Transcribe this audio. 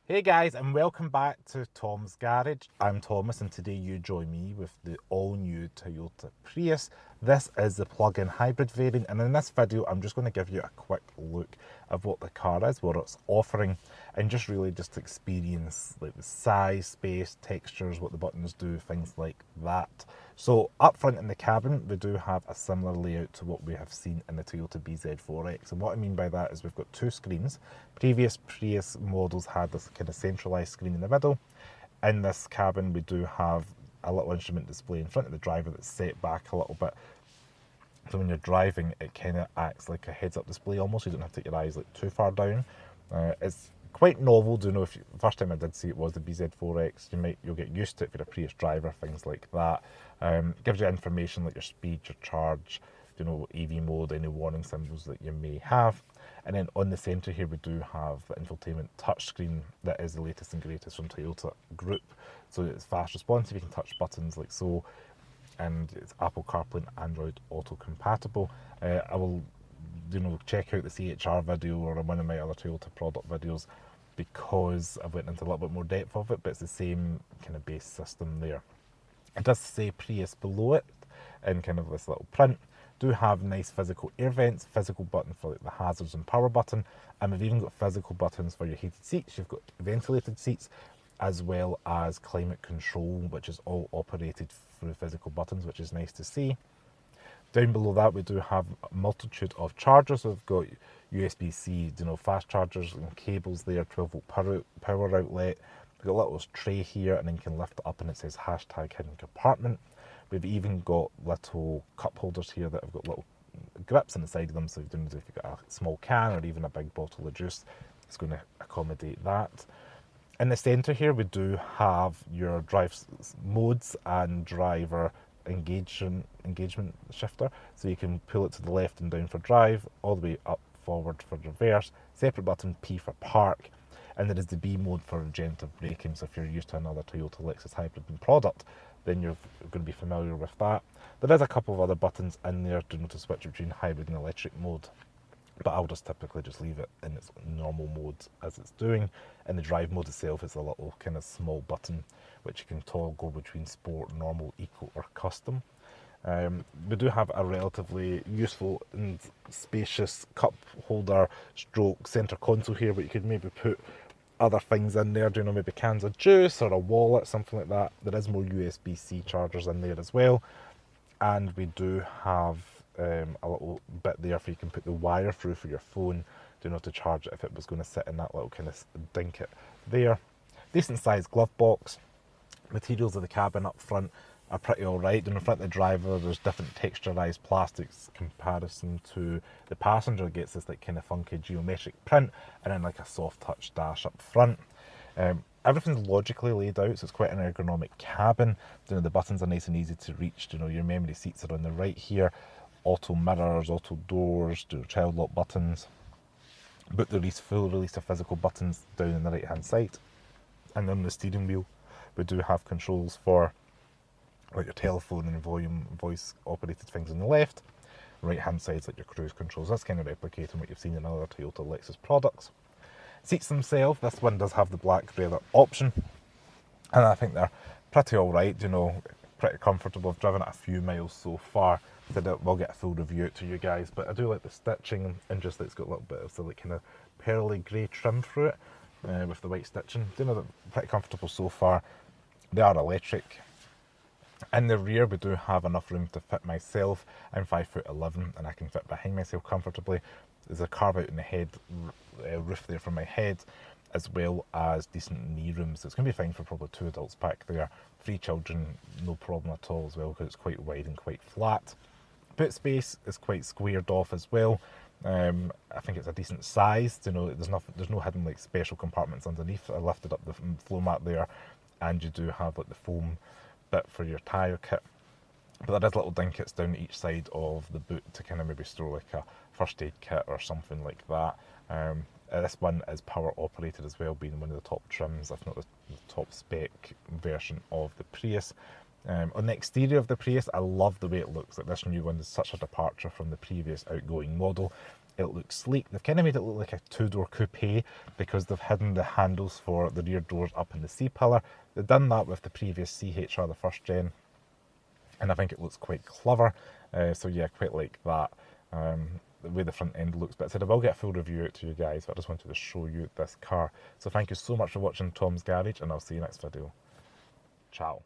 Hey guys, and welcome back to Tom's Garage. I'm Thomas, and today you join me with the all-new Toyota Prius. This is the plug-in hybrid variant, and in this video I'm just going to give you a quick look of what the car is, what it's offering, and just really just experience like the size, space, textures, what the buttons do, things like that. So up front in the cabin, we do have a similar layout to what we have seen in the Toyota BZ4X. And what I mean by that is we've got two screens. Previous Prius models had this kind of centralized screen in the middle. In this cabin, we do have a little instrument display in front of the driver that's set back a little bit. So when you're driving, it kind of acts like a heads-up display almost. You don't have to take your eyes like too far down. It's quite novel. Do you know if the first time I did see it was the BZ4X. You'll get used to it if you're a Prius driver, things like that. Gives you information like your speed, your charge, EV mode, any warning symbols that you may have. And then on the centre here, we do have the infotainment touchscreen that is the latest and greatest from Toyota Group. So it's fast responsive. You can touch buttons like so, and it's Apple CarPlay and Android Auto compatible. I will, check out the CHR video or one of my other Toyota product videos because I've went into a little bit more depth of it, but it's the same kind of base system there. It does say Prius below it in kind of this little print. Do have nice physical air vents, physical button for like the hazards and power button, and we've even got physical buttons for your heated seats. You've got ventilated seats as well as climate control, which is all operated through physical buttons, which is nice to see. Down below that, we do have a multitude of chargers. We've got USB-C, fast chargers and cables there, 12-volt power outlet. We've got a little tray here, and then you can lift it up and it says hashtag hidden compartment. We've even got little cup holders here that have got little grips on the side of them, so if you've got a small can or even a big bottle of juice, it's going to accommodate that. In the centre here, we do have your drive modes and driver engagement shifter. So you can pull it to the left and down for drive, all the way up forward for reverse, separate button P for park, and there is the B mode for regenerative braking. So if you're used to another Toyota Lexus hybrid product, then you're going to be familiar with that. There is a couple of other buttons in there to switch between hybrid and electric mode, but I'll just typically just leave it in its normal mode as it's doing. In the drive mode itself is a little kind of small button which you can toggle between sport, normal, eco or custom. We do have a relatively useful and spacious cup holder stroke centre console here, but you could maybe put other things in there, maybe cans of juice or a wallet, something like that. There is more USB-C chargers in there as well, and we do have a little bit there for you can put the wire through for your phone, to charge it if it was going to sit in that little kind of dinket there. Decent sized glove box. Materials of the cabin up front are pretty alright. In front of the driver, there's different texturized plastics comparison to the passenger. It gets this like kind of funky geometric print, and then like a soft touch dash up front. Everything's logically laid out, so it's quite an ergonomic cabin. The buttons are nice and easy to reach. Your memory seats are on the right here. Auto mirrors, auto doors, child lock buttons. But the full release of physical buttons down on the right hand side. And on the steering wheel, we do have controls for like your telephone and volume, voice operated things on the left. Right hand side is like your cruise controls. That's kind of replicating what you've seen in other Toyota Lexus products. Seats themselves, this one does have the black leather option, and I think they're pretty alright, pretty comfortable. I've driven it a few miles so far, so that we'll get a full review out to you guys, but I do like the stitching, and just that it's got a little bit of the kind of pearly grey trim through it with the white stitching. They're pretty comfortable so far. They are electric. In the rear, we do have enough room to fit myself. I'm 5'11", and I can fit behind myself comfortably. There's a carve out in the head roof there for my head, as well as decent knee room. So it's going to be fine for probably 2 adults back there. 3 children, no problem at all as well, because it's quite wide and quite flat. Boot space is quite squared off as well. I think it's a decent size. There's no hidden like special compartments underneath. I lifted up the floor mat there, and you do have like the foam bit for your tyre kit. But there is little dinkets down each side of the boot to kind of maybe store like a first aid kit or something like that. This one is power operated as well, being one of the top trims, if not the top spec version of the Prius. On the exterior of the Prius, I love the way it looks. Like this new one is such a departure from the previous outgoing model. It looks sleek. They've kind of made it look like a two-door coupe because they've hidden the handles for the rear doors up in the C-pillar. They've done that with the previous CHR, the first gen, and I think it looks quite clever. So yeah, quite like that, the way the front end looks. But I said I will get a full review out to you guys, but I just wanted to show you this car. So thank you so much for watching Tom's Garage, and I'll see you next video. Ciao.